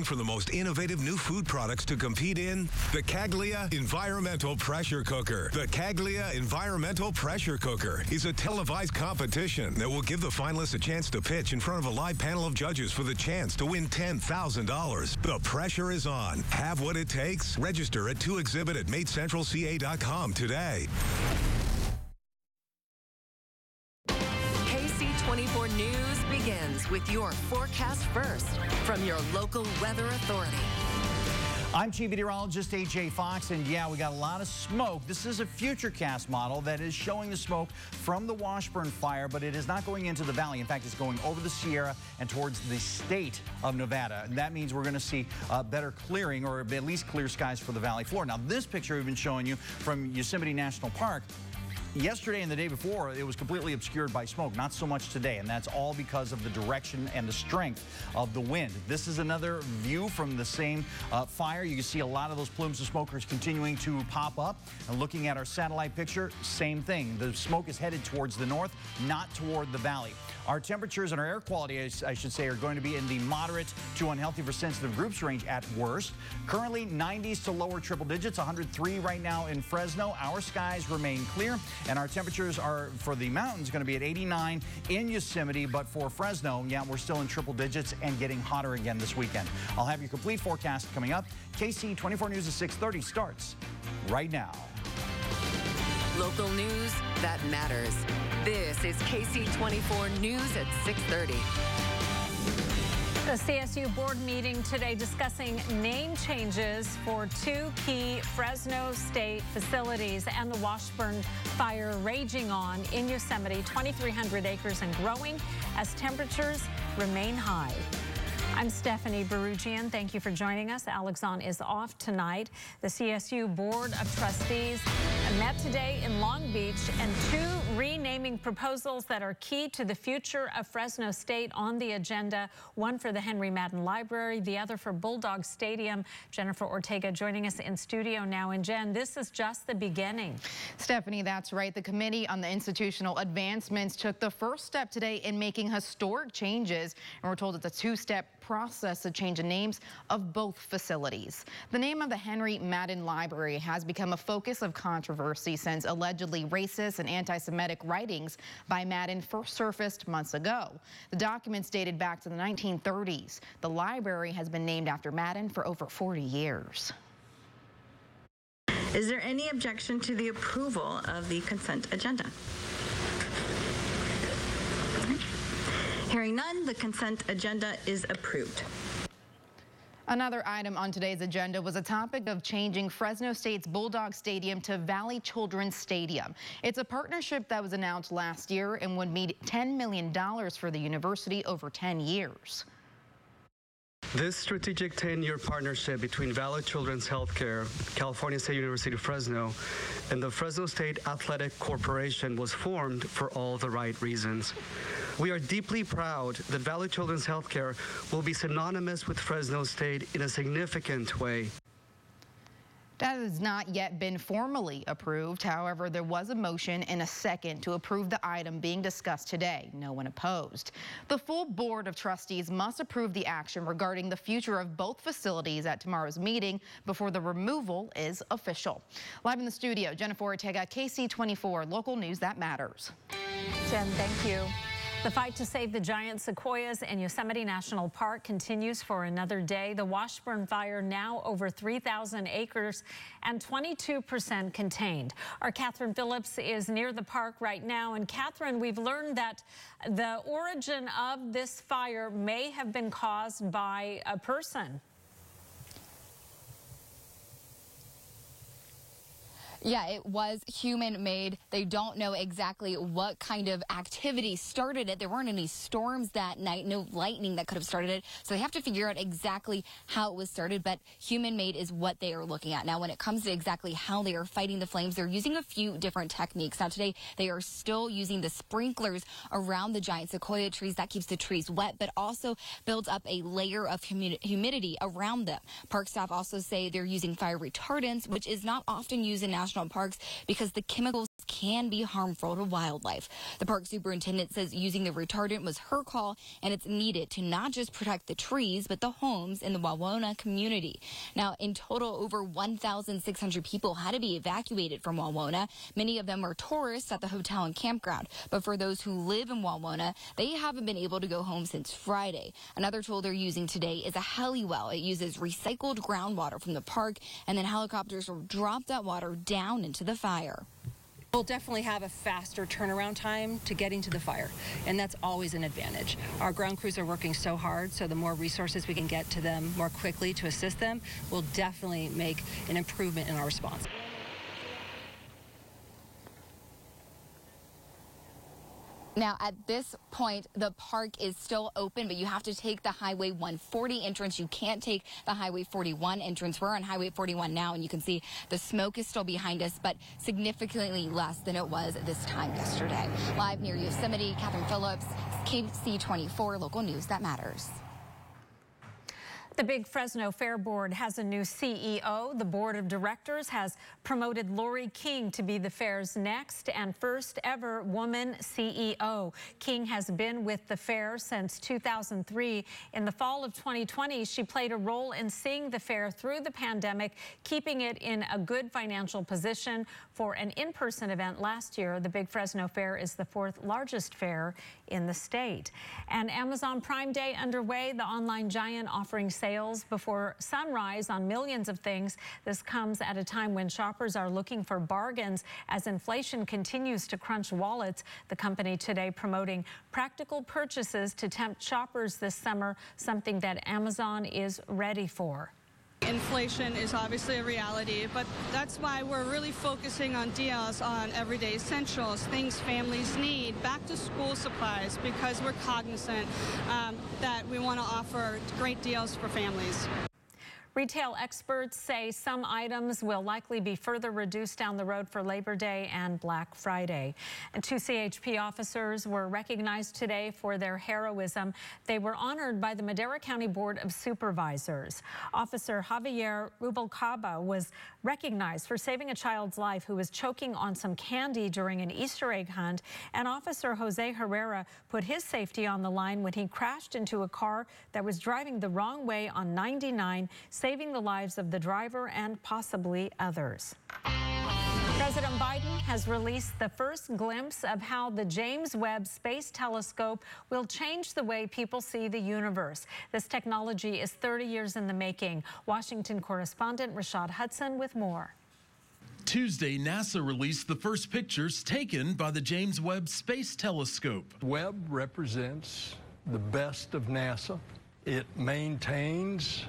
for the most innovative new food products to compete in the Caglia Environmental Pressure Cooker. The Caglia Environmental Pressure Cooker is a televised competition that will give the finalists a chance to pitch in front of a live panel of judges for the chance to win $10,000. The pressure is on. Have what it takes? Register at 2exhibit at MadeCentralCA.com today. ksee 24 News begins with your forecast first from your local weather authority. I'm Chief Meteorologist A.J. Fox, and yeah, we got a lot of smoke. This is a futurecast model that is showing the smoke from the Washburn fire, but it is not going into the valley. In fact, it's going over the Sierra and towards the state of Nevada. And that means we're going to see better clearing, or at least clear skies for the valley floor. Now, this picture we've been showing you from Yosemite National Park, yesterday and the day before, it was completely obscured by smoke. Not so much today, and that's all because of the direction and the strength of the wind. This is another view from the same fire. You can see a lot of those plumes of smokers continuing to pop up. And looking at our satellite picture, same thing. The smoke is headed towards the north, not toward the valley. Our temperatures and our air quality, I should say, are going to be in the moderate to unhealthy for sensitive groups range at worst. Currently 90s to lower triple digits, 103 right now in Fresno. Our skies remain clear, and our temperatures are for the mountains going to be at 89 in Yosemite, but for Fresno, yeah, we're still in triple digits and getting hotter again this weekend. I'll have your complete forecast coming up. KC 24 News at 6:30 starts right now. Local news that matters. This is ksee 24 News at 6:30. The CSU board meeting today discussing name changes for two key Fresno State facilities and the Washburn fire raging on in Yosemite, 2,300 acres and growing as temperatures remain high. I'm Stephanie Barugian. Thank you for joining us. Alex Zahn is off tonight. The CSU Board of Trustees met today in Long Beach, and two renaming proposals that are key to the future of Fresno State on the agenda. One for the Henry Madden Library, the other for Bulldog Stadium. Jennifer Ortega joining us in studio now. And Jen, this is just the beginning. Stephanie, that's right. The Committee on the Institutional Advancements took the first step today in making historic changes, and we're told it's a two-step process to change the names of both facilities. The name of the Henry Madden Library has become a focus of controversy since allegedly racist and anti-Semitic writings by Madden first surfaced months ago. The documents dated back to the 1930s. The library has been named after Madden for over 40 years. Is there any objection to the approval of the consent agenda? Hearing none, the consent agenda is approved. Another item on today's agenda was a topic of changing Fresno State's Bulldog Stadium to Valley Children's Stadium. It's a partnership that was announced last year and would meet $10 million for the university over 10 years. This strategic 10-year partnership between Valley Children's Healthcare, California State University Fresno, and the Fresno State Athletic Corporation was formed for all the right reasons. We are deeply proud that Valley Children's Healthcare will be synonymous with Fresno State in a significant way. That has not yet been formally approved. However, there was a motion and a second to approve the item being discussed today. No one opposed. The full Board of Trustees must approve the action regarding the future of both facilities at tomorrow's meeting before the removal is official. Live in the studio, Jennifer Ortega, KC 24, local news that matters. Jen, thank you. The fight to save the giant sequoias in Yosemite National Park continues for another day. The Washburn fire now over 3,000 acres and 22% contained. Our Catherine Phillips is near the park right now. And Catherine, we've learned that the origin of this fire may have been caused by a person. Yeah, it was human-made. They don't know exactly what kind of activity started it. There weren't any storms that night, no lightning that could have started it. So they have to figure out exactly how it was started, but human-made is what they are looking at. Now, when it comes to exactly how they are fighting the flames, they're using a few different techniques. Now, today, they are still using the sprinklers around the giant sequoia trees. That keeps the trees wet, but also builds up a layer of humidity around them. Park staff also say they're using fire retardants, which is not often used in national parks because the chemicals can be harmful to wildlife. The park superintendent says using the retardant was her call, and it's needed to not just protect the trees, but the homes in the Wawona community. Now, in total, over 1,600 people had to be evacuated from Wawona. Many of them are tourists at the hotel and campground. But for those who live in Wawona, they haven't been able to go home since Friday. Another tool they're using today is a heli well. It uses recycled groundwater from the park, and then helicopters will drop that water down into the fire. We'll definitely have a faster turnaround time to getting to the fire, and that's always an advantage. Our ground crews are working so hard, so the more resources we can get to them more quickly to assist them will definitely make an improvement in our response. Now, at this point, the park is still open, but you have to take the Highway 140 entrance. You can't take the Highway 41 entrance. We're on Highway 41 now, and you can see the smoke is still behind us, but significantly less than it was this time yesterday. Live near Yosemite, Catherine Phillips, ksee 24, local news that matters. The Big Fresno Fair Board has a new CEO. The board of directors has promoted Lori King to be the fair's next and first ever woman CEO. King has been with the fair since 2003. In the fall of 2020, she played a role in seeing the fair through the pandemic, keeping it in a good financial position. For an in-person event last year, the Big Fresno Fair is the fourth largest fair in the state. And Amazon Prime Day underway, the online giant offering sales before sunrise on millions of things. This comes at a time when shoppers are looking for bargains as inflation continues to crunch wallets. The company today promoting practical purchases to tempt shoppers this summer, something that Amazon is ready for. Inflation is obviously a reality, but that's why we're really focusing on deals on everyday essentials, things families need, back-to-school supplies, because we're cognizant that we want to offer great deals for families. Retail experts say some items will likely be further reduced down the road for Labor Day and Black Friday. And 2 CHP officers were recognized today for their heroism. They were honored by the Madera County Board of Supervisors. Officer Javier Rubalcaba was recognized for saving a child's life who was choking on some candy during an Easter egg hunt. And Officer Jose Herrera put his safety on the line when he crashed into a car that was driving the wrong way on 99, saving the lives of the driver and possibly others. President Biden has released the first glimpse of how the James Webb Space Telescope will change the way people see the universe. This technology is 30 years in the making. Washington correspondent Rashad Hudson with more. Tuesday, NASA released the first pictures taken by the James Webb Space Telescope. Webb represents the best of NASA. It maintains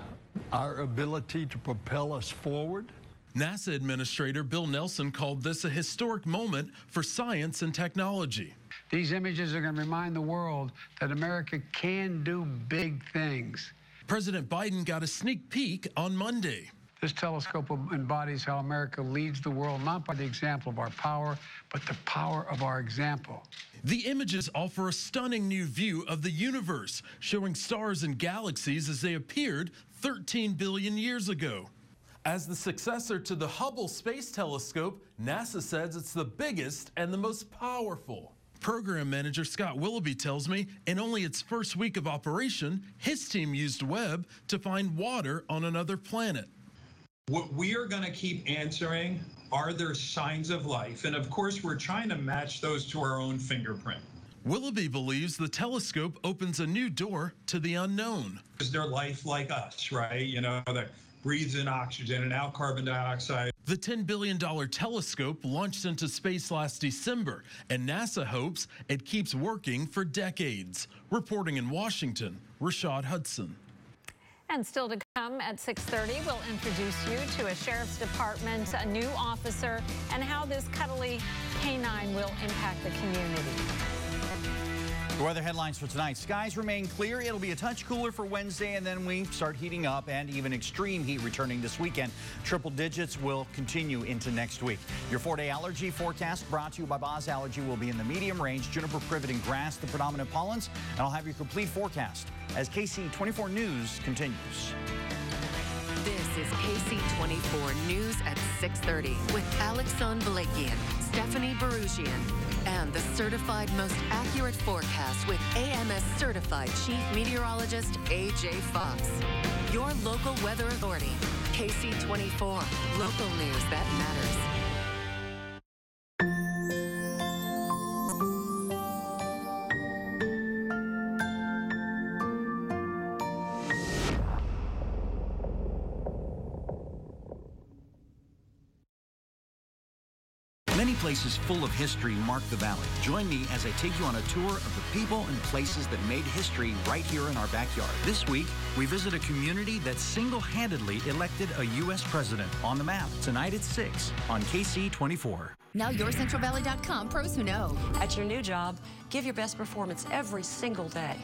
our ability to propel us forward. NASA Administrator Bill Nelson called this a historic moment for science and technology. These images are going to remind the world that America can do big things. President Biden got a sneak peek on Monday. This telescope embodies how America leads the world, not by the example of our power, but the power of our example. The images offer a stunning new view of the universe, showing stars and galaxies as they appeared 13 billion years ago. As the successor to the Hubble Space Telescope, NASA says it's the biggest and the most powerful. Program manager Scott Willoughby tells me in only its first week of operation, his team used Webb to find water on another planet. What we are going to keep answering, are there signs of life? And of course, we're trying to match those to our own fingerprint. Willoughby believes the telescope opens a new door to the unknown. Is there life like us, right? You know, that breathes in oxygen and out carbon dioxide. The $10 billion telescope launched into space last December, and NASA hopes it keeps working for decades. Reporting in Washington, Rashad Hudson. And still to come at 6:30, we'll introduce you to a sheriff's department, a new officer, and how this cuddly canine will impact the community. The weather headlines for tonight. Skies remain clear. It'll be a touch cooler for Wednesday, and then we start heating up, and even extreme heat returning this weekend. Triple digits will continue into next week. Your 4-day allergy forecast brought to you by Boz Allergy will be in the medium range. Juniper, privet, and grass, the predominant pollens. And I'll have your complete forecast as KC 24 News continues. This is KC24 News at 6:30 with Alexon Balakian, Stephanie Barugian, and the certified most accurate forecast with AMS certified Chief Meteorologist AJ Fox. Your local weather authority, KC24, local news that matters. Many places full of history mark the valley. Join me as I take you on a tour of the people and places that made history right here in our backyard. This week, we visit a community that single-handedly elected a U.S. president on the map. Tonight at 6 on KC24. Now YourCentralValley.com pros who know. At your new job, give your best performance every single day.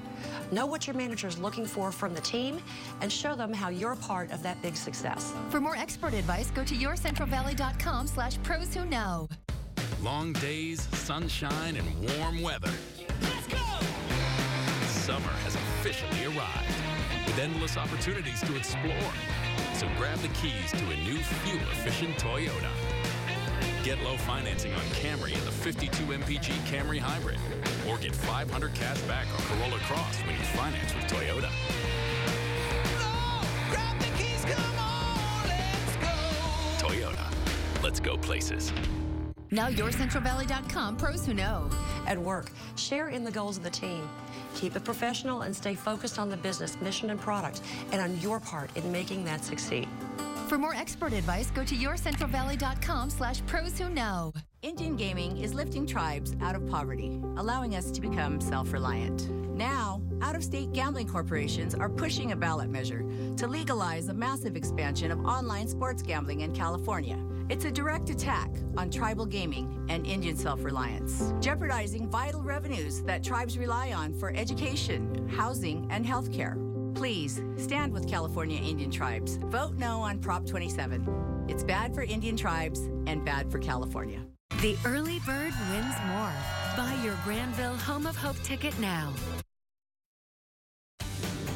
Know what your manager is looking for from the team and show them how you're part of that big success. For more expert advice, go to YourCentralValley.com/pros who know. Long days, sunshine, and warm weather. Let's go! Summer has officially arrived with endless opportunities to explore. So grab the keys to a new fuel-efficient Toyota. Get low financing on Camry and the 52 MPG Camry Hybrid. Or get $500 cash back on Corolla Cross when you finance with Toyota. Grab the keys, come on, let's go! Toyota. Let's go places. Now YourCentralValley.com pros who know. At work, share in the goals of the team. Keep it professional and stay focused on the business, mission, and product, and on your part in making that succeed. For more expert advice, go to YourCentralValley.com/pros who know. Indian gaming is lifting tribes out of poverty, allowing us to become self-reliant. Now, out-of-state gambling corporations are pushing a ballot measure to legalize a massive expansion of online sports gambling in California. It's a direct attack on tribal gaming and Indian self-reliance, jeopardizing vital revenues that tribes rely on for education, housing, and health care. Please stand with California Indian tribes. Vote no on Prop 27. It's bad for Indian tribes and bad for California. The early bird wins more. Buy your Granville Home of Hope ticket now.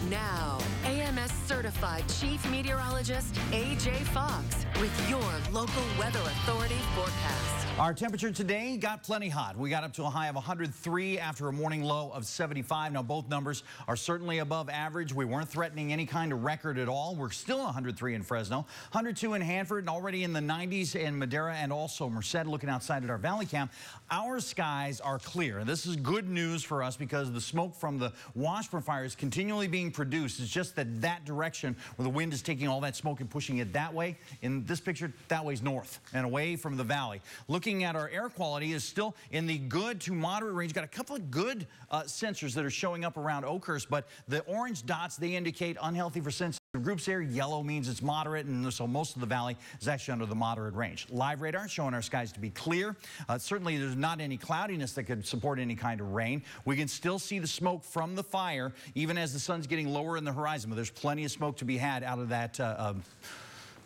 Now, AMS certified Chief Meteorologist AJ Fox with your local weather authority forecast. Our temperature today got plenty hot. We got up to a high of 103 after a morning low of 75. Now, both numbers are certainly above average. We weren't threatening any kind of record at all. We're still 103 in Fresno, 102 in Hanford, and already in the 90s in Madera and also Merced. Looking outside at our valley cam, our skies are clear. This is good news for us because the smoke from the Washburn fire is continually being produced. It's just that direction where the wind is taking all that smoke and pushing it that way. In this picture, that way's north and away from the valley. Looking at our air quality is still in the good to moderate range. Got a couple of good sensors that are showing up around Oakhurst, but the orange dots, they indicate unhealthy for sensitive groups here. Yellow means it's moderate, and so most of the valley is actually under the moderate range. Live radar showing our skies to be clear. Certainly there's not any cloudiness that could support any kind of rain. We can still see the smoke from the fire even as the sun's getting lower in the horizon, but there's plenty of smoke to be had out of that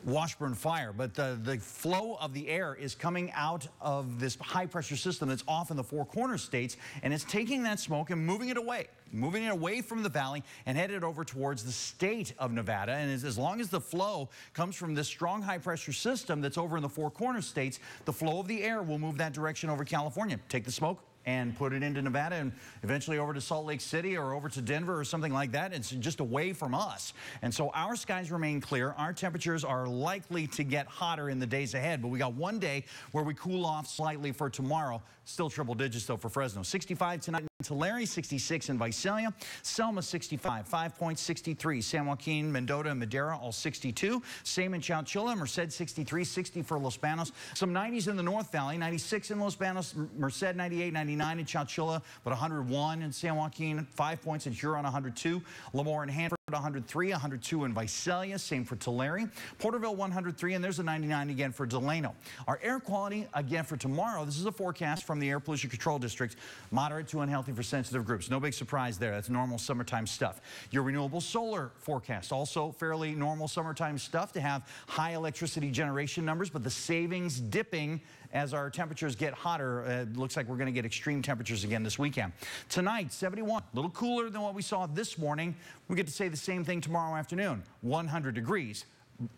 Washburn fire. But the flow of the air is coming out of this high pressure system that's off in the Four Corners states, and it's taking that smoke and moving it away from the valley and headed over towards the state of Nevada. And as long as the flow comes from this strong high pressure system that's over in the Four Corners states, the flow of the air will move that direction over California. Take the smoke and put it into Nevada and eventually over to Salt Lake City or over to Denver or something like that. It's just away from us. And so our skies remain clear. Our temperatures are likely to get hotter in the days ahead, but we got one day where we cool off slightly for tomorrow. Still triple digits though for Fresno. 65 tonight in Tulare, 66 in Visalia, Selma 65, 5 Points 63, San Joaquin, Mendota, and Madera all 62. Same in Chowchilla, Merced 63, 60 for Los Banos. Some 90s in the North Valley, 96 in Los Banos, Merced 98, 99 in Chowchilla, but 101 in San Joaquin, 5 Points in Huron 102, Lemoore and Hanford 103, 102 in Visalia, same for Tulare, Porterville 103, and there's a 99 again for Delano. Our air quality again for tomorrow, this is a forecast from the Air Pollution Control District, moderate to unhealthy for sensitive groups. No big surprise there. That's normal summertime stuff. Your renewable solar forecast, also fairly normal summertime stuff to have high electricity generation numbers, but the savings dipping as our temperatures get hotter. It looks like we're going to get extreme temperatures again this weekend. Tonight, 71, a little cooler than what we saw this morning. We get to say the same thing tomorrow afternoon, 100 degrees.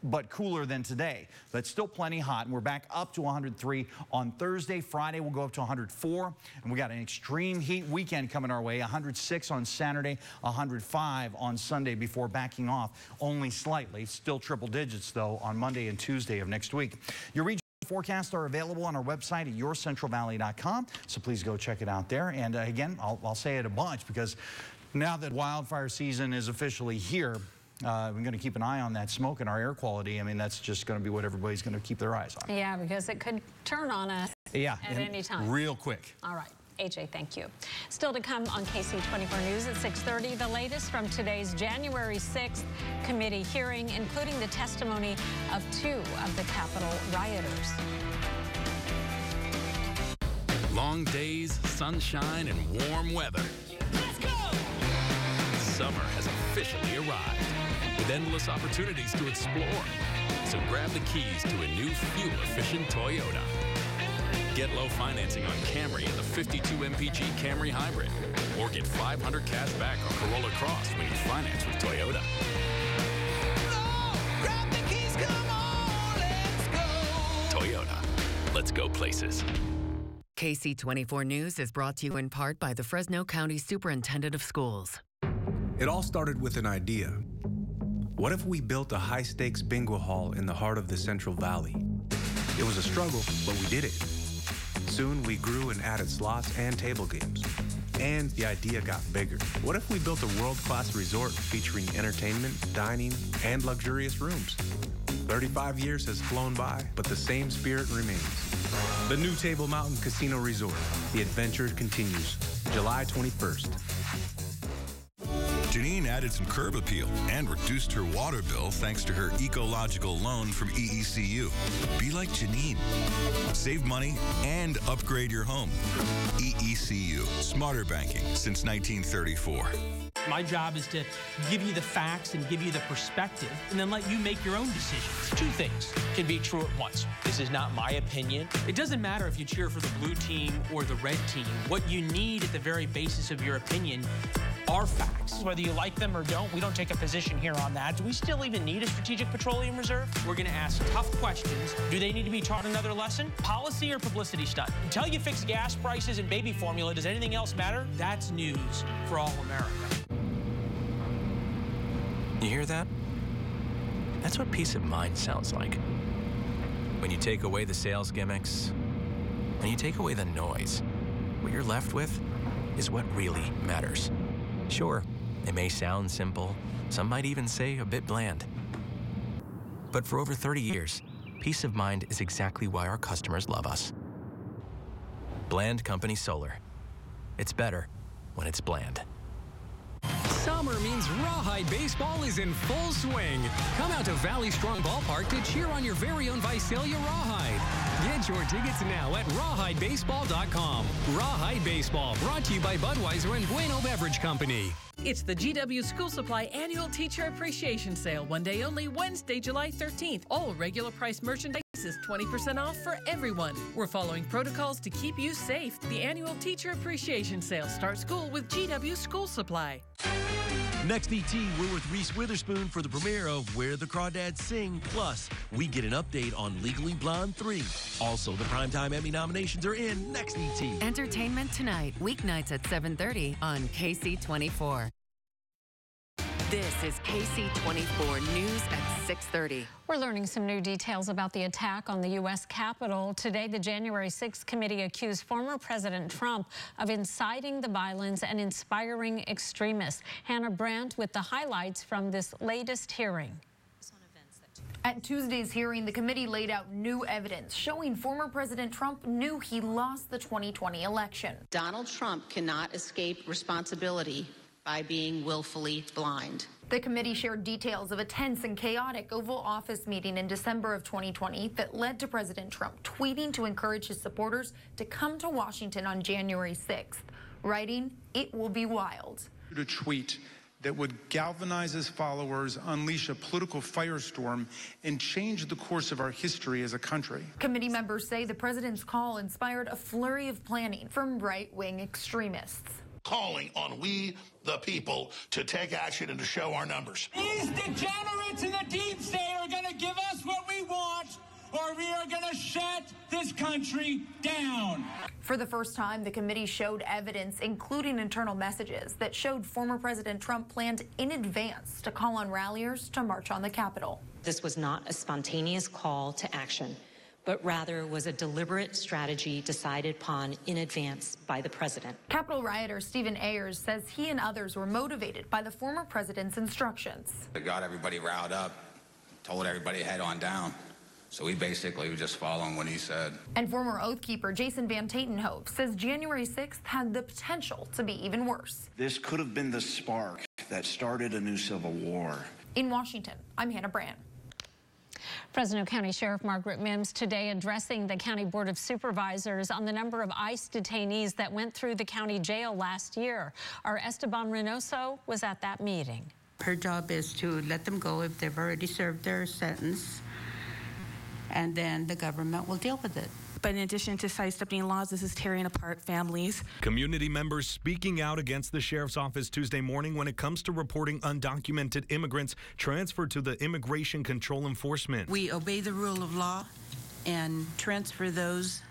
but cooler than today. But still plenty hot, and we're back up to 103 on Thursday. Friday, we'll go up to 104, and we got an extreme heat weekend coming our way. 106 on Saturday, 105 on Sunday before backing off only slightly. Still triple digits, though, on Monday and Tuesday of next week. Your regional forecasts are available on our website at yourcentralvalley.com, so please go check it out there. And again, I'll say it a bunch because now that wildfire season is officially here, we're going to keep an eye on that smoke and our air quality. I mean, that's just going to be what everybody's going to keep their eyes on. Yeah, because it could turn on us at any time. Real quick. All right. AJ, thank you. Still to come on KC 24 News at 6:30, the latest from today's January 6th committee hearing, including the testimony of 2 of the Capitol rioters. Long days, sunshine, and warm weather. Let's go! Summer has officially arrived with endless opportunities to explore. So grab the keys to a new fuel-efficient Toyota. Get low financing on Camry and the 52 MPG Camry Hybrid. Or get $500 cash back on Corolla Cross when you finance with Toyota. No! Grab the keys, come on, let's go! Toyota. Let's go places. KC 24 News is brought to you in part by the Fresno County Superintendent of Schools. It all started with an idea. What if we built a high-stakes bingo hall in the heart of the Central Valley? It was a struggle, but we did it. Soon, we grew and added slots and table games. And the idea got bigger. What if we built a world-class resort featuring entertainment, dining, and luxurious rooms? 35 years has flown by, but the same spirit remains. The new Table Mountain Casino Resort. The adventure continues. July 21st. Janine added some curb appeal and reduced her water bill thanks to her ecological loan from EECU. Be like Janine. Save money and upgrade your home. EECU. Smarter banking since 1934. My job is to give you the facts and give you the perspective and then let you make your own decisions. 2 things can be true at once. This is not my opinion. It doesn't matter if you cheer for the blue team or the red team. What you need at the very basis of your opinion are facts. Whether you like them or don't, we don't take a position here on that. Do we still even need a strategic petroleum reserve? We're going to ask tough questions. Do they need to be taught another lesson? Policy or publicity stunt? Until you fix gas prices and baby formula, does anything else matter? That's news for all America. You hear that? That's what peace of mind sounds like. When you take away the sales gimmicks, when you take away the noise, what you're left with is what really matters. Sure, it may sound simple. Some might even say a bit bland. But for over 30 years, peace of mind is exactly why our customers love us. Bland Company Solar. It's better when it's bland. Summer means Rawhide Baseball is in full swing. Come out to Valley Strong Ballpark to cheer on your very own Visalia Rawhide. Get your tickets now at rawhidebaseball.com. Rawhide Baseball, brought to you by Budweiser and Bueno Beverage Company. It's the GW School Supply Annual Teacher Appreciation Sale. One day only, Wednesday, July 13th. All regular price merchandise is 20% off for everyone. We're following protocols to keep you safe. The Annual Teacher Appreciation Sale. Start school with GW School Supply. Next ET, we're with Reese Witherspoon for the premiere of Where the Crawdads Sing. Plus, we get an update on Legally Blonde 3. Also, the Primetime Emmy nominations are in next ET. Entertainment Tonight, weeknights at 7:30 on KC 24. This is KC 24 News at 6:30. We're learning some new details about the attack on the U.S. Capitol. Today, the January 6th committee accused former President Trump of inciting the violence and inspiring extremists. Hannah Brandt with the highlights from this latest hearing. At Tuesday's hearing, the committee laid out new evidence showing former President Trump knew he lost the 2020 election. Donald Trump cannot escape responsibility by being willfully blind. The committee shared details of a tense and chaotic Oval Office meeting in December of 2020 that led to President Trump tweeting to encourage his supporters to come to Washington on January 6th, writing, "It will be wild." A tweet that would galvanize his followers, unleash a political firestorm, and change the course of our history as a country. Committee members say the president's call inspired a flurry of planning from right-wing extremists. Calling on we, the people, to take action and to show our numbers. These degenerates in the deep state are going to country down. For the first time, the committee showed evidence, including internal messages, that showed former President Trump planned in advance to call on ralliers to march on the Capitol. This was not a spontaneous call to action, but rather was a deliberate strategy decided upon in advance by the president. Capitol rioter Stephen Ayers says he and others were motivated by the former president's instructions. It got everybody riled up, told everybody head on down. So we basically were just following what he said. And former Oath Keeper Jason Van Tatenhove says January 6th had the potential to be even worse. This could have been the spark that started a new civil war. In Washington, I'm Hannah Brand. Fresno County Sheriff Margaret Mims today addressing the County Board of Supervisors on the number of ICE detainees that went through the county jail last year. Our Esteban Reynoso was at that meeting. Her job is to let them go if they've already served their sentence, and then the government will deal with it. But in addition to sidestepping laws, this is tearing apart families. Community members speaking out against the sheriff's office Tuesday morning when it comes to reporting undocumented immigrants transferred to the Immigration Control Enforcement. We obey the rule of law and transfer those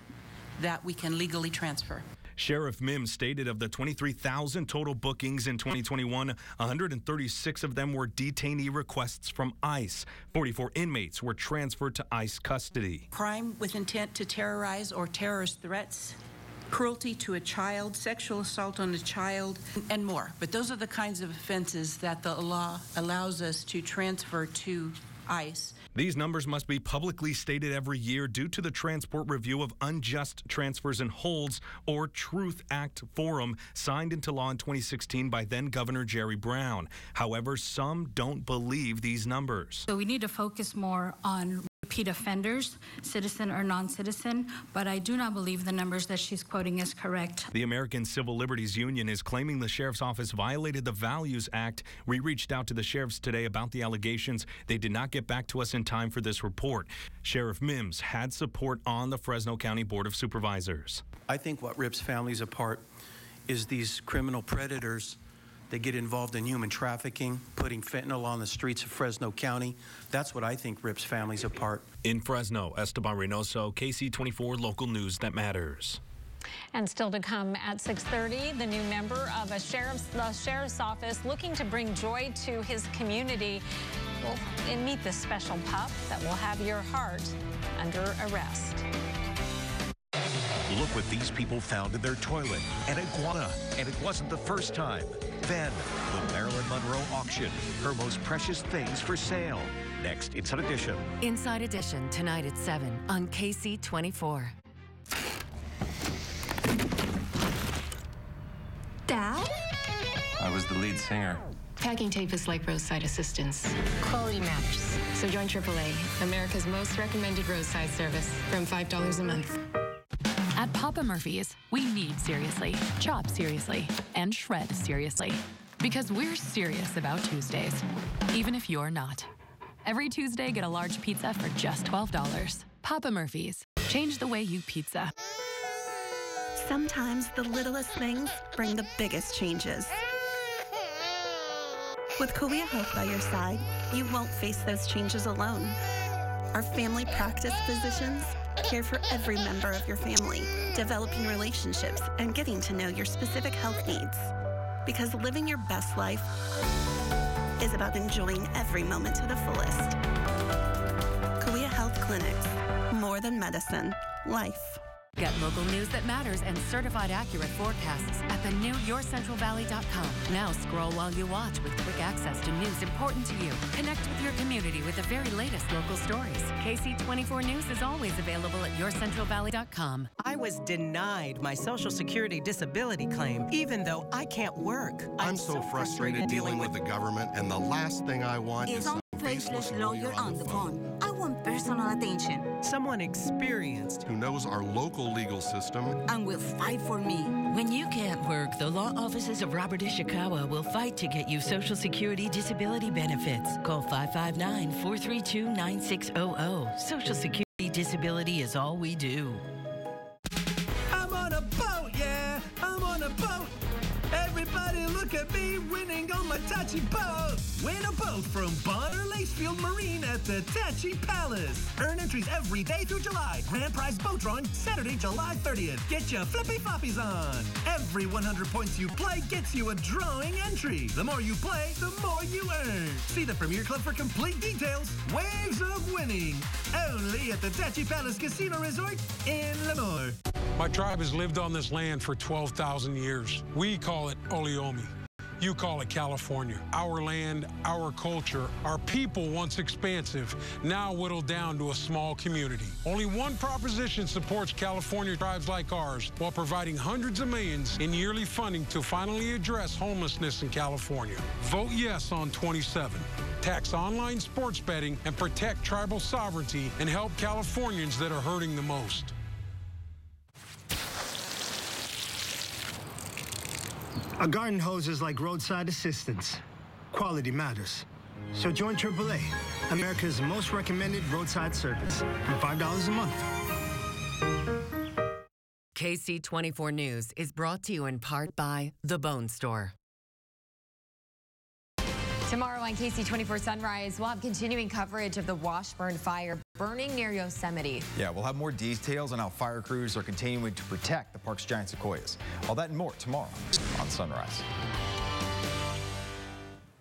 that we can legally transfer. Sheriff Mims stated of the 23,000 total bookings in 2021, 136 of them were detainee requests from ICE. 44 inmates were transferred to ICE custody. Crime with intent to terrorize or terrorist threats, cruelty to a child, sexual assault on a child, and more. But those are the kinds of offenses that the law allows us to transfer to ICE. These numbers must be publicly stated every year due to the Transport Review of Unjust Transfers and Holds, or Truth Act Forum, signed into law in 2016 by then Governor Jerry Brown. However, some don't believe these numbers. So we need to focus more on repeat offenders, citizen or non-citizen, but I do not believe the numbers that she's quoting is correct. The American Civil Liberties Union is claiming the Sheriff's Office violated the Values Act. We reached out to the sheriffs today about the allegations. They did not get back to us in time for this report. Sheriff Mims had support on the Fresno County Board of Supervisors. I think what rips families apart is these criminal predators. They get involved in human trafficking, putting fentanyl on the streets of Fresno County. That's what I think rips families apart. In Fresno, Esteban Reynoso, KC24 Local News that matters. And still to come at 6:30, the new member of the sheriff's office looking to bring joy to his community. We'll meet this special pup that will have your heart under arrest. Look what these people found in their toilet, an iguana, and it wasn't the first time. Then, the Marilyn Monroe auction, her most precious things for sale. Next, Inside Edition. Inside Edition, tonight at 7 on KC24. Dad? I was the lead singer. Packing tape is like roadside assistance. Quality matters. So join AAA, America's most recommended roadside service, from $5 a month. At Papa Murphy's, we knead seriously, chop seriously, and shred seriously. Because we're serious about Tuesdays, even if you're not. Every Tuesday, get a large pizza for just $12. Papa Murphy's. Change the way you pizza. Sometimes the littlest things bring the biggest changes. With Kalia Health by your side, you won't face those changes alone. Our family practice physicians care for every member of your family, developing relationships and getting to know your specific health needs. Because living your best life is about enjoying every moment to the fullest. Kalia Health Clinics, more than medicine, life. Get local news that matters and certified accurate forecasts at the new YourCentralValley.com. Now scroll while you watch with quick access to news important to you. Connect with your community with the very latest local stories. KC24 News is always available at YourCentralValley.com. I was denied my Social Security disability claim, even though I can't work. I'm so frustrated dealing with the government, and the last thing I want is some faceless lawyer on the phone. I want personal attention. Someone experienced who knows our local legal system and will fight for me. When you can't work, the law offices of Robert Ishikawa will fight to get you Social Security disability benefits. Call 559-432-9600. Social Security disability is all we do. I'm on a boat, yeah, I'm on a boat. Everybody look at me winning on my touchy boat. Win a boat from Bonner Lacefield Marine at the Tachi Palace. Earn entries every day through July. Grand prize boat drawing Saturday, July 30th. Get your flippy floppies on. Every 100 points you play gets you a drawing entry. The more you play, the more you earn. See the Premier Club for complete details. Waves of winning. Only at the Tachi Palace Casino Resort in Lemoore. My tribe has lived on this land for 12,000 years. We call it Oleomi. You call it California. Our land, our culture, our people once expansive, now whittled down to a small community. Only one proposition supports California tribes like ours while providing hundreds of millions in yearly funding to finally address homelessness in California. Vote yes on 27. Tax online sports betting and protect tribal sovereignty and help Californians that are hurting the most. A garden hose is like roadside assistance. Quality matters. So join AAA, America's most recommended roadside service, for $5 a month. KC 24 News is brought to you in part by The Bone Store. Tomorrow on KC 24 Sunrise, we'll have continuing coverage of the Washburn fire burning near Yosemite. Yeah, we'll have more details on how fire crews are continuing to protect the park's giant sequoias. All that and more tomorrow on Sunrise.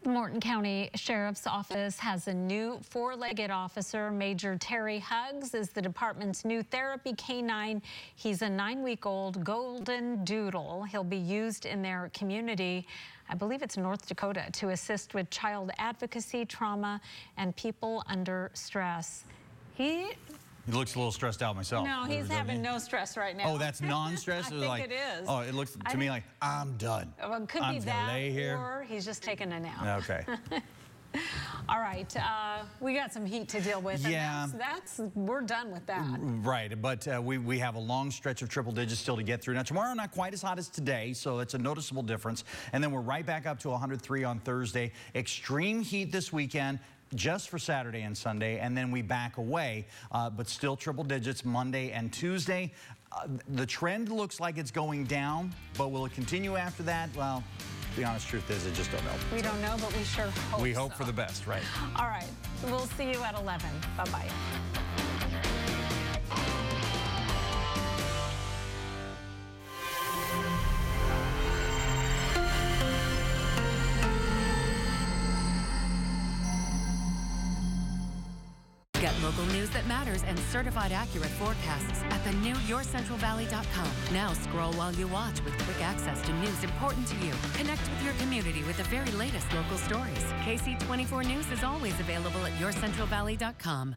The Morton County Sheriff's Office has a new four-legged officer. Major Terry Huggs is the department's new therapy canine. He's a 9-week-old golden doodle. He'll be used in their community, I believe it's North Dakota, to assist with child advocacy, trauma, and people under stress. He looks a little stressed out myself. No, he's having no stress right now. Oh, that's non-stress? I think like, it is. Oh, it looks to me like, I'm done. Well, it could I'm be gonna that, lay here. or he's just taking a nap. Okay. All right, we got some heat to deal with. Yeah. And we're done with that. Right, but we have a long stretch of triple digits still to get through. Now, tomorrow not quite as hot as today, so it's a noticeable difference. And then we're right back up to 103 on Thursday. Extreme heat this weekend, just for Saturday and Sunday, and then we back away, but still triple digits Monday and Tuesday. The trend looks like it's going down, but will it continue after that? Well, the honest truth is, I just don't know. We don't know, but we sure hope We hope for the best, right? All right, we'll see you at 11. Bye-bye. Get local news that matters and certified accurate forecasts at the new YourCentralValley.com. Now scroll while you watch with quick access to news important to you. Connect with your community with the very latest local stories. KC 24 News is always available at YourCentralValley.com.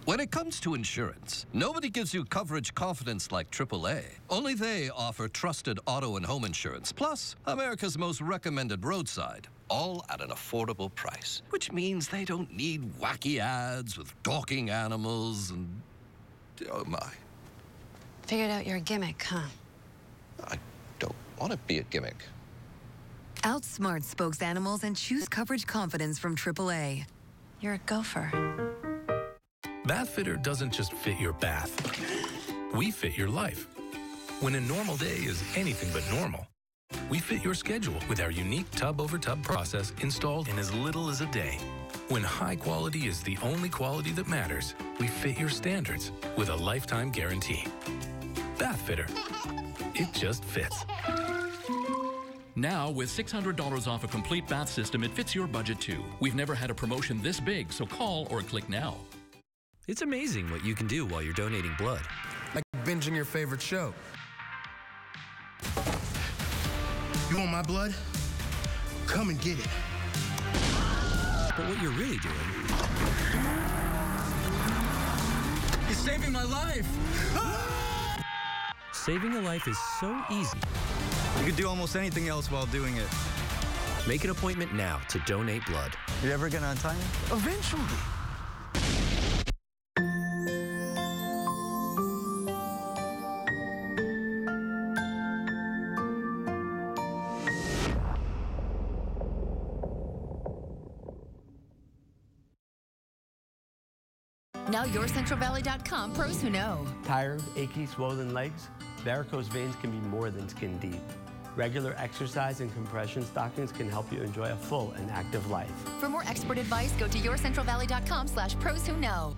When it comes to insurance, nobody gives you coverage confidence like AAA. Only they offer trusted auto and home insurance, plus America's most recommended roadside, all at an affordable price, which means they don't need wacky ads with gawking animals and... oh my. Figured out you're a gimmick, huh? I don't want to be a gimmick. Outsmart spokes animals and choose coverage confidence from AAA. You're a gopher. Bathfitter doesn't just fit your bath. We fit your life. When a normal day is anything but normal, we fit your schedule with our unique tub-over-tub process installed in as little as a day. When high quality is the only quality that matters, we fit your standards with a lifetime guarantee. Bathfitter. It just fits. Now, with $600 off a complete bath system, it fits your budget too. We've never had a promotion this big, so call or click now. It's amazing what you can do while you're donating blood. Like binging your favorite show. You want my blood? Come and get it. But what you're really doing is saving my life. Saving a life is so easy. You could do almost anything else while doing it. Make an appointment now to donate blood. You ever gonna untie me? Eventually. Now YourCentralValley.com pros who know. Tired, achy, swollen legs? Varicose veins can be more than skin deep. Regular exercise and compression stockings can help you enjoy a full and active life. For more expert advice, go to YourCentralValley.com/pros who know.